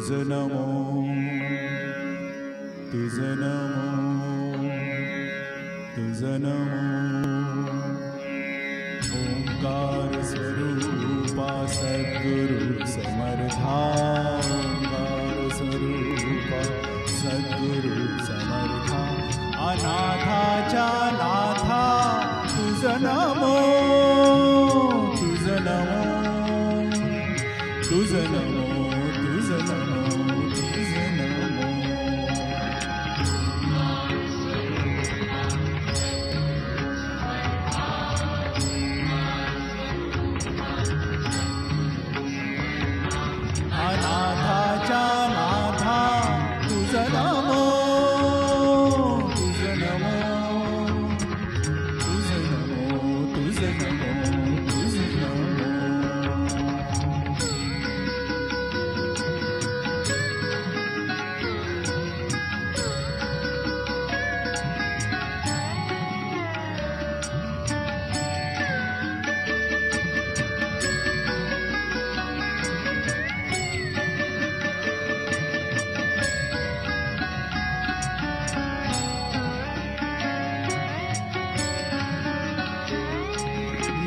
तुझ नमो तुझ नमो तुझ नमो ओंकार स्वरूपा सद्गुरु समर्था ओंकार स्वरूपा सद्गुरु समर्था अनाथाच्या नाथा तुझ नमो तुझ नमो तुझ नमो तुझ नमो तुझ नमो अनाथाच्या नाथा तुझ नमो तुझ नमो तुझ नमो तुझ नमो तुझ नमो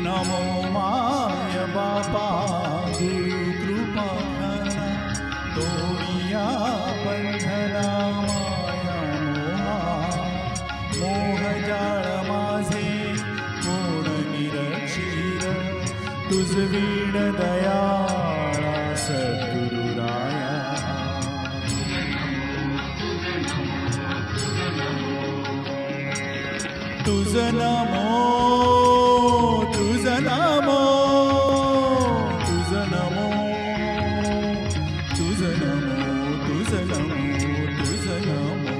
नमो माय बापा गुरु कृपा तोडिया बंधना माया मोह जाळ माझे कोण निरक्षीर तुझ वीण दयाळा सद्गुरुराया तुझ नमो तुझ नमो तुझ नमो तुझ नमो तुझ नमो तुझ नमो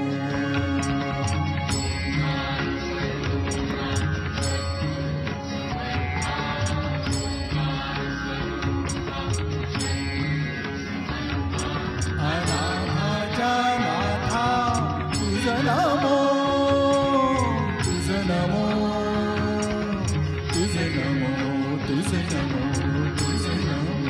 अनाथाच्या नाथा तुझ नमो तुझ नमो तुझ नमो तुझ नमो तुझ नमो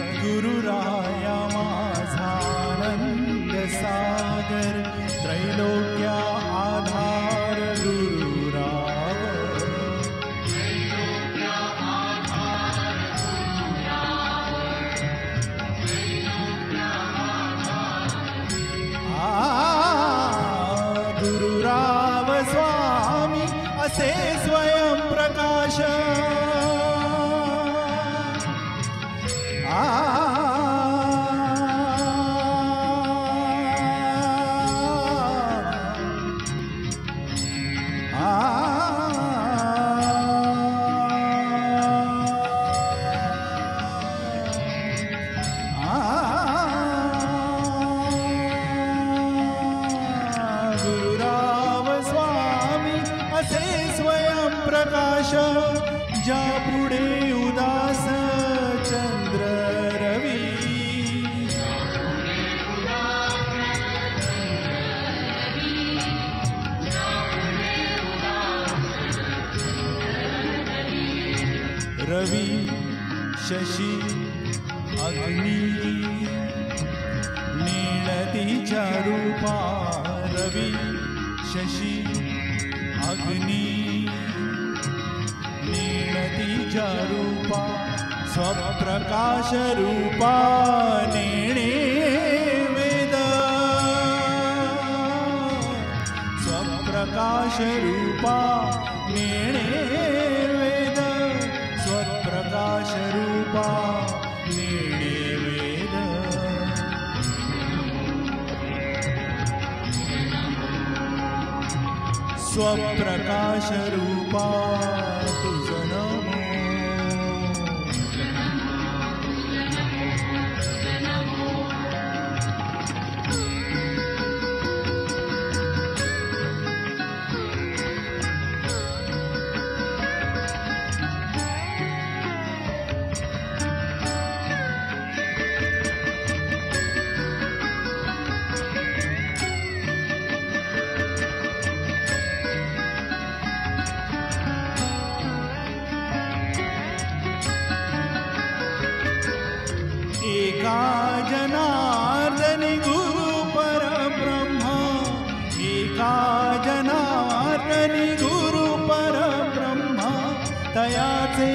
सद्गुरुराया माझा आनंद सागर त्रैलोक्या आधार गुरुराव गुरुराव स्वामी असे स्वयं प्रकाश गुरुराव स्वामी असे स्वयं प्रकाश ज्या पुढे उदास चंद्र रवी रवी शशी अग्नी नीळतीच्या रूपा रवी शशी अग्नी नीळतीच्या रूपा स्वप्रकाश रूपा नेणे वेद स्वप्रकाश रूपा नेणे वेद स्वप्रकाश रूपा नेणे वेद स्वप्रकाश रूपा तुझ नमो एका जनार्दनी गुरु परब्रह्मा एका जनार्दनी गुरु परब्रह्मा तयाचे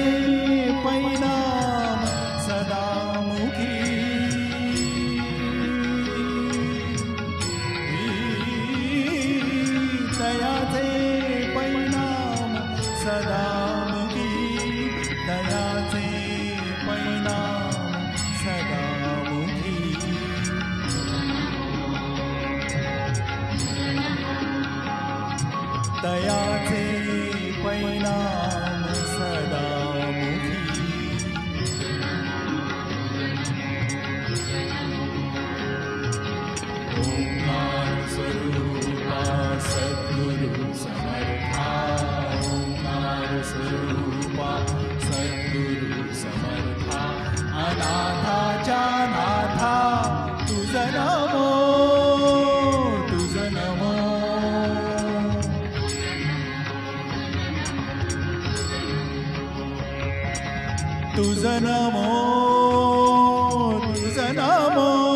परिणाम सदामुखी तयाचे परिणाम सदामुखी तयाचे परिणाम सदामुखी तयाचे परिणाम सदामुखी ओंकार स्वरूपा सद्गुरु समर्था ओंकार स्वरूपा सद्गुरु समर्था अनाथाच्या नाथा तुझ नमो तुझ नमो तुझ नमो तुझ नमो